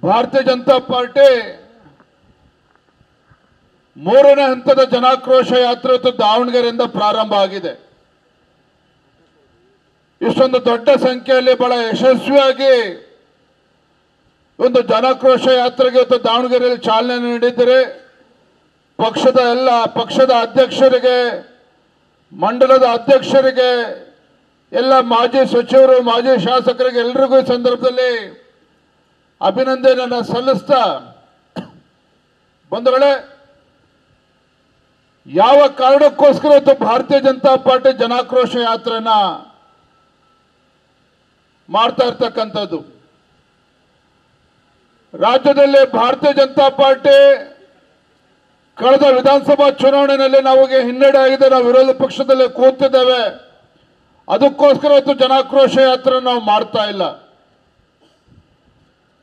ಭಾರತೀಯ ಜನತಾ ಪಾರ್ಟಿ ಮೂರನೇ ಹಂತದ ಜನಾಕ್ರೋಶ ಯಾತ್ರೆ ದಾವಣಗೆರೆಯಿಂದ ಪ್ರಾರಂಭ ಆಗಿದೆ. ಇಷ್ಟೊಂದು ದೊಡ್ಡ ಸಂಖ್ಯೆಯಲ್ಲಿ ಬಹಳ ಯಶಸ್ವಿಯಾಗಿ ಒಂದು ಜನಾಕ್ರೋಶ ಯಾತ್ರೆಗೆ ಇವತ್ತು ದಾವಣಗೆರೆಯಲ್ಲಿ ಚಾಲನೆ ನೀಡಿದರೆ ಪಕ್ಷದ ಅಧ್ಯಕ್ಷರಿಗೆ, ಮಂಡಲದ ಅಧ್ಯಕ್ಷರಿಗೆ, ಎಲ್ಲ ಮಾಜಿ ಸಚಿವರು, ಮಾಜಿ ಶಾಸಕರಿಗೆ ಎಲ್ಲರಿಗೂ ಈ ಸಂದರ್ಭದಲ್ಲಿ ಅಭಿನಂದನೆಯನ್ನು ಸಲ್ಲಿಸ್ತಾ, ಬಂಧುಗಳೇ, ಯಾವ ಕಾರಣಕ್ಕೋಸ್ಕರ ಇವತ್ತು ಭಾರತೀಯ ಜನತಾ ಪಾರ್ಟಿ ಜನಾಕ್ರೋಶ ಯಾತ್ರೆನ ಮಾಡ್ತಾ ಇರ್ತಕ್ಕಂಥದ್ದು, ರಾಜ್ಯದಲ್ಲಿ ಭಾರತೀಯ ಜನತಾ ಪಾರ್ಟಿ ಕಳೆದ ವಿಧಾನಸಭಾ ಚುನಾವಣೆಯಲ್ಲಿ ನಮಗೆ ಹಿನ್ನಡೆ ಆಗಿದೆ. ನಾವು ವಿರೋಧ ಪಕ್ಷದಲ್ಲಿ ಕೂತಿದ್ದೇವೆ. ಅದಕ್ಕೋಸ್ಕರ ಇವತ್ತು ಜನಾಕ್ರೋಶ ಯಾತ್ರೆ ನಾವು ಮಾಡ್ತಾ ಇಲ್ಲ.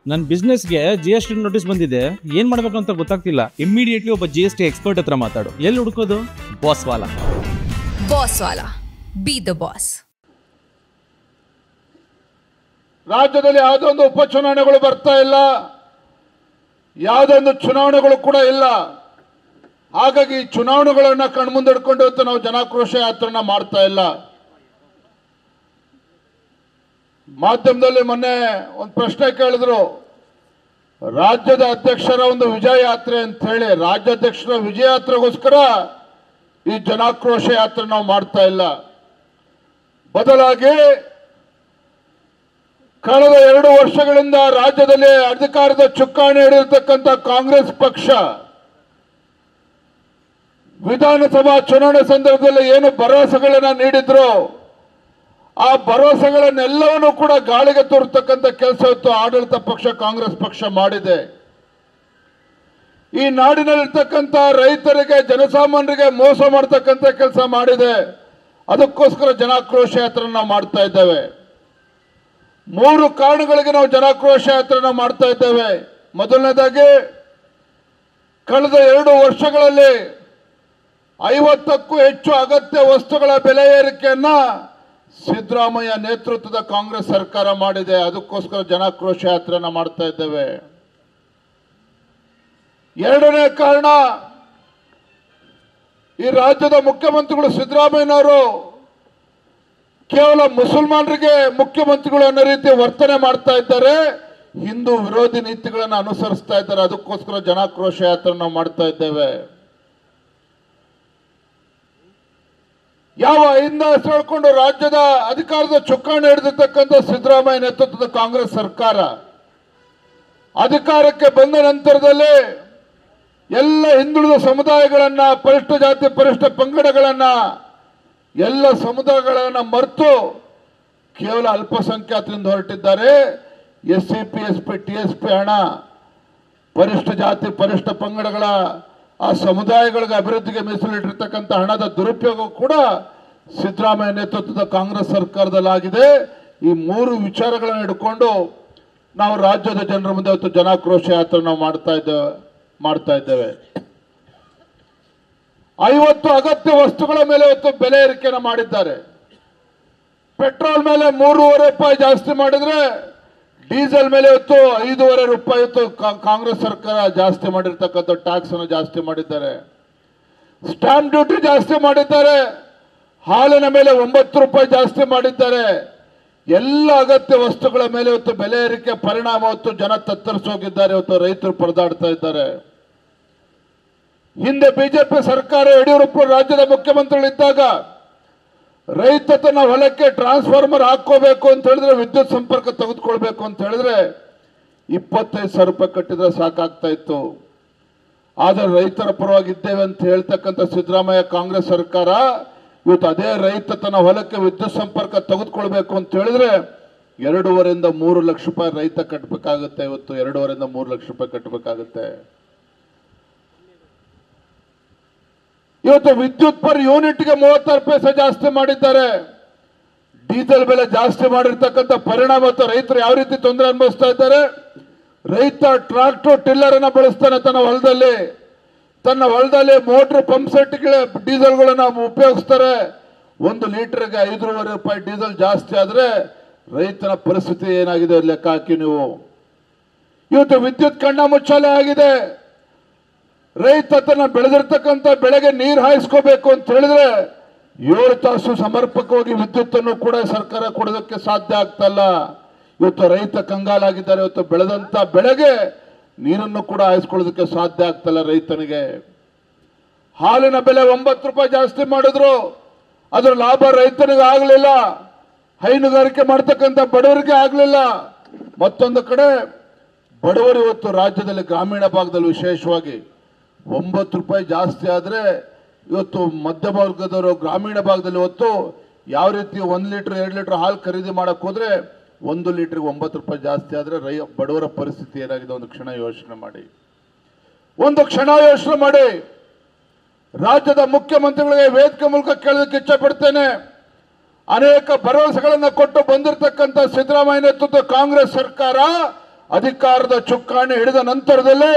ನನ್ನ ಬಿಸ್ನೆಸ್ಗೆ GST ನೋಟಿಸ್ ಬಂದಿದೆ, ಏನ್ ಮಾಡ್ಬೇಕು ಅಂತ ಗೊತ್ತಾಗ್ತಿಲ್ಲ. ಇಮಿಡಿಯೇಟ್ಲಿ ಒಬ್ಬ GST ಎಕ್ಸ್ಪರ್ಟ್ ಹತ್ರ ಮಾತಾಡು. ಎಲ್ಲಿ ಹುಡುಕೋದು? ಬಾಸ್ವಾಲಾ. Be the boss. ರಾಜ್ಯದಲ್ಲಿ ಯಾವುದೊಂದು ಉಪಚುನಾವಣೆಗಳು ಬರ್ತಾ ಇಲ್ಲ, ಯಾವುದೊಂದು ಚುನಾವಣೆಗಳು ಕೂಡ ಇಲ್ಲ. ಹಾಗಾಗಿ ಚುನಾವಣೆಗಳನ್ನ ಕಣ್ಮುಂದಿಡ್ಕೊಂಡು ಇವತ್ತು ನಾವು ಜನಾಕ್ರೋಶ ಯಾತ್ರೆನ ಮಾಡ್ತಾ ಇಲ್ಲ. ಮಾಧ್ಯಮದಲ್ಲಿ ಮೊನ್ನೆ ಒಂದು ಪ್ರಶ್ನೆ ಕೇಳಿದ್ರು, ರಾಜ್ಯದ ಅಧ್ಯಕ್ಷರ ಒಂದು ವಿಜಯ ಯಾತ್ರೆ ಅಂತ ಹೇಳಿ. ರಾಜ್ಯಾಧ್ಯಕ್ಷರ ವಿಜಯ ಯಾತ್ರೆಗೋಸ್ಕರ ಈ ಜನಾಕ್ರೋಶ ಯಾತ್ರೆ ನಾವು ಮಾಡ್ತಾ ಇಲ್ಲ. ಬದಲಾಗಿ ಕಳೆದ 2 ವರ್ಷಗಳಿಂದ ರಾಜ್ಯದಲ್ಲಿ ಅಧಿಕಾರದ ಚುಕ್ಕಾಣಿ ಹಿಡಿದಿರ್ತಕ್ಕಂಥ ಕಾಂಗ್ರೆಸ್ ಪಕ್ಷ ವಿಧಾನಸಭಾ ಚುನಾವಣೆ ಸಂದರ್ಭದಲ್ಲಿ ಏನು ಭರವಸೆಗಳನ್ನ ನೀಡಿದ್ರು, ಆ ಭರವಸೆಗಳನ್ನೆಲ್ಲವನ್ನೂ ಕೂಡ ಗಾಳಿಗೆ ತೋರ್ತಕ್ಕಂಥ ಕೆಲಸ ಇವತ್ತು ಆಡಳಿತ ಪಕ್ಷ ಕಾಂಗ್ರೆಸ್ ಪಕ್ಷ ಮಾಡಿದೆ. ಈ ನಾಡಿನಲ್ಲಿರ್ತಕ್ಕಂಥ ರೈತರಿಗೆ, ಜನಸಾಮಾನ್ಯರಿಗೆ ಮೋಸ ಮಾಡ್ತಕ್ಕಂಥ ಕೆಲಸ ಮಾಡಿದೆ. ಅದಕ್ಕೋಸ್ಕರ ಜನಾಕ್ರೋಶ ಯಾತ್ರೆ ನಾವು ಮಾಡ್ತಾ ಇದ್ದೇವೆ. 3 ಕಾರಣಗಳಿಗೆ ನಾವು ಜನಾಕ್ರೋಶ ಯಾತ್ರೆ ಮಾಡ್ತಾ ಇದ್ದೇವೆ. ಮೊದಲನೇದಾಗಿ, ಕಳೆದ 2 ವರ್ಷಗಳಲ್ಲಿ 50ಕ್ಕೂ ಹೆಚ್ಚು ಅಗತ್ಯ ವಸ್ತುಗಳ ಬೆಲೆ ಏರಿಕೆಯನ್ನ ಸಿದ್ದರಾಮಯ್ಯ ನೇತೃತ್ವದ ಕಾಂಗ್ರೆಸ್ ಸರ್ಕಾರ ಮಾಡಿದೆ. ಅದಕ್ಕೋಸ್ಕರ ಜನಾಕ್ರೋಶ ಯಾತ್ರೆನ ಮಾಡ್ತಾ ಇದ್ದೇವೆ. ಎರಡನೇ ಕಾರಣ, ಈ ರಾಜ್ಯದ ಮುಖ್ಯಮಂತ್ರಿಗಳು ಸಿದ್ದರಾಮಯ್ಯನವರು ಕೇವಲ ಮುಸಲ್ಮಾನರಿಗೆ ಮುಖ್ಯಮಂತ್ರಿಗಳು ಅನ್ನೋ ರೀತಿ ವರ್ತನೆ ಮಾಡ್ತಾ ಇದ್ದಾರೆ, ಹಿಂದೂ ವಿರೋಧಿ ನೀತಿಗಳನ್ನು ಅನುಸರಿಸ್ತಾ ಇದ್ದಾರೆ. ಅದಕ್ಕೋಸ್ಕರ ಜನಾಕ್ರೋಶ ಯಾತ್ರೆ ನಾವು ಮಾಡ್ತಾ ಇದ್ದೇವೆ. ಯಾವ ಹಿಂದ ಹೇಳ್ಕೊಂಡು ರಾಜ್ಯದ ಅಧಿಕಾರದ ಚುಕ್ಕಾಣಿ ಹಿಡಿದಿರ್ತಕ್ಕಂಥ ಸಿದ್ದರಾಮಯ್ಯ ನೇತೃತ್ವದ ಕಾಂಗ್ರೆಸ್ ಸರ್ಕಾರ ಅಧಿಕಾರಕ್ಕೆ ಬಂದ ನಂತರದಲ್ಲಿ ಎಲ್ಲ ಹಿಂದುಳಿದ ಸಮುದಾಯಗಳನ್ನ, ಪರಿಷ್ಠ ಜಾತಿ ಪರಿಷ್ಠ ಪಂಗಡಗಳನ್ನ, ಎಲ್ಲ ಸಮುದಾಯಗಳನ್ನ ಮರೆತು ಕೇವಲ ಅಲ್ಪಸಂಖ್ಯಾತರಿಂದ ಹೊರಟಿದ್ದಾರೆ. SC, PSP, TSP ಹಣ, ಪರಿಷ್ಠ ಜಾತಿ ಪರಿಷ್ಠ ಪಂಗಡಗಳ ಆ ಸಮುದಾಯಗಳಿಗೆ ಅಭಿವೃದ್ಧಿಗೆ ಮೀಸಲಿಟ್ಟಿರ್ತಕ್ಕಂಥ ಹಣದ ದುರುಪಯೋಗ ಕೂಡ ಸಿದ್ದರಾಮಯ್ಯ ನೇತೃತ್ವದ ಕಾಂಗ್ರೆಸ್ ಸರ್ಕಾರದಲ್ಲಾಗಿದೆ. ಈ 3 ವಿಚಾರಗಳನ್ನು ಹಿಡ್ಕೊಂಡು ನಾವು ರಾಜ್ಯದ ಜನರ ಮುಂದೆ ಇವತ್ತು ಜನಾಕ್ರೋಶ ಯಾತ್ರೆ ನಾವು ಮಾಡ್ತಾ ಇದ್ದೇವೆ. 50 ಅಗತ್ಯ ವಸ್ತುಗಳ ಮೇಲೆ ಇವತ್ತು ಬೆಲೆ ಏರಿಕೆಯನ್ನು ಮಾಡಿದ್ದಾರೆ. ಪೆಟ್ರೋಲ್ ಮೇಲೆ 3.5 ರೂಪಾಯಿ ಜಾಸ್ತಿ ಮಾಡಿದ್ರೆ, ಡೀಸೆಲ್ ಮೇಲೆ ಇವತ್ತು 5.5 ರೂಪಾಯಿ ಇವತ್ತು ಕಾಂಗ್ರೆಸ್ ಸರ್ಕಾರ ಜಾಸ್ತಿ ಮಾಡಿರ್ತಕ್ಕಂಥ ಟ್ಯಾಕ್ಸ್ ಅನ್ನು ಜಾಸ್ತಿ ಮಾಡಿದ್ದಾರೆ. ಸ್ಟಾಂಪ್ ಡ್ಯೂಟಿ ಜಾಸ್ತಿ ಮಾಡಿದ್ದಾರೆ. ಹಾಲಿನ ಮೇಲೆ 9 ರೂಪಾಯಿ ಜಾಸ್ತಿ ಮಾಡಿದ್ದಾರೆ. ಎಲ್ಲ ಅಗತ್ಯ ವಸ್ತುಗಳ ಮೇಲೆ ಇವತ್ತು ಬೆಲೆ ಏರಿಕೆ ಪರಿಣಾಮ ಇವತ್ತು ಜನ ತತ್ತರಿಸೋಗಿದ್ದಾರೆ. ಇವತ್ತು ರೈತರು ಪರದಾಡ್ತಾ ಇದ್ದಾರೆ. ಹಿಂದೆ ಬಿಜೆಪಿ ಸರ್ಕಾರ, ಯಡಿಯೂರಪ್ಪ ರಾಜ್ಯದ ಮುಖ್ಯಮಂತ್ರಿಗಳಿದ್ದಾಗ ರೈತ ತನ್ನ ಹೊಲಕ್ಕೆ ಟ್ರಾನ್ಸ್ಫಾರ್ಮರ್ ಹಾಕೋಬೇಕು ಅಂತ ಹೇಳಿದ್ರೆ, ವಿದ್ಯುತ್ ಸಂಪರ್ಕ ತೆಗೆದುಕೊಳ್ಬೇಕು ಅಂತ ಹೇಳಿದ್ರೆ 25,000 ರೂಪಾಯಿ ಕಟ್ಟಿದ್ರೆ ಸಾಕಾಗ್ತಾ ಇತ್ತು. ಆದರೆ ರೈತರ ಪರವಾಗಿದ್ದೇವೆ ಅಂತ ಹೇಳ್ತಕ್ಕಂಥ ಸಿದ್ದರಾಮಯ್ಯ ಕಾಂಗ್ರೆಸ್ ಸರ್ಕಾರ ಇವತ್ತು ಅದೇ ರೈತ ತನ್ನ ಹೊಲಕ್ಕೆ ವಿದ್ಯುತ್ ಸಂಪರ್ಕ ತೆಗೆದುಕೊಳ್ಬೇಕು ಅಂತ ಹೇಳಿದ್ರೆ 2.5 ರಿಂದ 3 ಲಕ್ಷ ರೂಪಾಯಿ ರೈತ ಕಟ್ಟಬೇಕಾಗುತ್ತೆ. ಇವತ್ತು 2.5 ರಿಂದ 3 ಲಕ್ಷ ರೂಪಾಯಿ ಕಟ್ಟಬೇಕಾಗುತ್ತೆ. ಇವತ್ತು ವಿದ್ಯುತ್ ಪರ್ ಯೂನಿಟ್ಗೆ 36 ಪೈಸೆ ಜಾಸ್ತಿ ಮಾಡಿದ್ದಾರೆ. ಡೀಸೆಲ್ ಬೆಲೆ ಜಾಸ್ತಿ ಮಾಡಿರ್ತಕ್ಕಂಥ ಪರಿಣಾಮ ಇವತ್ತು ರೈತರು ಯಾವ ರೀತಿ ತೊಂದರೆ ಅನುಭವಿಸ್ತಾ ಇದ್ದಾರೆ. ರೈತ ಟ್ರಾಕ್ಟರ್ ಟಿಲ್ಲರ್ ಅನ್ನ ಬಳಸ್ತಾನೆ ತನ್ನ ಹೊಲದಲ್ಲಿ ಮೋಟರ್ ಪಂಪ್ ಸೆಟ್ಗಳ ಡೀಸೆಲ್ಗಳನ್ನ ಉಪಯೋಗಿಸ್ತಾರೆ. 1 ಲೀಟರ್ಗೆ 5.5 ರೂಪಾಯಿ ಡೀಸೆಲ್ ಜಾಸ್ತಿ ಆದ್ರೆ ರೈತನ ಪರಿಸ್ಥಿತಿ ಏನಾಗಿದೆ ಲೆಕ್ಕ ಹಾಕಿ ನೀವು. ಇವತ್ತು ವಿದ್ಯುತ್ ಕಣ್ಣ ಮುಚ್ಚಾಲೆ ಆಗಿದೆ. ರೈತ ತನ್ನ ಬೆಳೆದಿರ್ತಕ್ಕಂಥ ಬೆಳೆಗೆ ನೀರು ಹಾಯಿಸ್ಕೋಬೇಕು ಅಂತ ಹೇಳಿದ್ರೆ 7 ತಾಸು ಸಮರ್ಪಕವಾಗಿ ವಿದ್ಯುತ್ತನ್ನು ಕೂಡ ಸರ್ಕಾರ ಕೊಡೋದಕ್ಕೆ ಸಾಧ್ಯ ಆಗ್ತಲ್ಲ. ಇವತ್ತು ರೈತ ಕಂಗಾಲಾಗಿದ್ದಾರೆ. ಇವತ್ತು ಬೆಳೆದಂತ ಬೆಳೆಗೆ ನೀರನ್ನು ಕೂಡ ಹಾಯಿಸ್ಕೊಳ್ಳೋದಕ್ಕೆ ಸಾಧ್ಯ ಆಗ್ತಲ್ಲ ರೈತನಿಗೆ. ಹಾಲಿನ ಬೆಲೆ 9 ರೂಪಾಯಿ ಜಾಸ್ತಿ ಮಾಡಿದ್ರು, ಅದರ ಲಾಭ ರೈತನಿಗೆ ಆಗಲಿಲ್ಲ, ಹೈನುಗಾರಿಕೆ ಮಾಡ್ತಕ್ಕಂಥ ಬಡವರಿಗೆ ಆಗಲಿಲ್ಲ. ಮತ್ತೊಂದು ಕಡೆ ಬಡವರು ಇವತ್ತು ರಾಜ್ಯದಲ್ಲಿ ಗ್ರಾಮೀಣ ಭಾಗದಲ್ಲಿ ವಿಶೇಷವಾಗಿ 9 ರೂಪಾಯಿ ಜಾಸ್ತಿ ಆದರೆ ಇವತ್ತು ಮಧ್ಯಭಾಗದವರು ಗ್ರಾಮೀಣ ಭಾಗದಲ್ಲಿ ಇವತ್ತು ಯಾವ ರೀತಿ 1 ಲೀಟರ್ 2 ಲೀಟರ್ ಹಾಲು ಖರೀದಿ ಮಾಡಕ್ ಹೋದ್ರೆ 1 ಲೀಟರ್ಗೆ 9 ರೂಪಾಯಿ ಜಾಸ್ತಿ ಆದರೆ ಬಡವರ ಪರಿಸ್ಥಿತಿ ಏನಾಗಿದೆ ಒಂದು ಕ್ಷಣ ಯೋಚನೆ ಮಾಡಿ. ರಾಜ್ಯದ ಮುಖ್ಯಮಂತ್ರಿಗಳಿಗೆ ವೇದಿಕೆ ಮೂಲಕ ಕೇಳೋದಕ್ಕೆ ಇಚ್ಛೆ ಪಡ್ತೇನೆ. ಅನೇಕ ಭರವಸೆಗಳನ್ನು ಕೊಟ್ಟು ಬಂದಿರತಕ್ಕಂಥ ಸಿದ್ದರಾಮಯ್ಯ ನೇತೃತ್ವದ ಕಾಂಗ್ರೆಸ್ ಸರ್ಕಾರ ಅಧಿಕಾರದ ಚುಕ್ಕಾಣಿ ಹಿಡಿದ ನಂತರದಲ್ಲಿ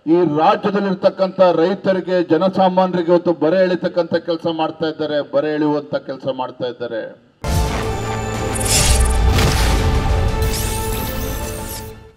ಈ ರಾಜ್ಯದಲ್ಲಿರ್ತಕ್ಕಂಥ ರೈತರಿಗೆ ಜನಸಾಮಾನ್ಯರಿಗೆ ಇವತ್ತು ಬರೆ ಎಳಿತಕ್ಕಂಥ ಕೆಲಸ ಮಾಡ್ತಾ ಇದ್ದಾರೆ, ಬರೆ ಎಳೆಯುವಂತ ಕೆಲಸ ಮಾಡ್ತಾ ಇದ್ದಾರೆ.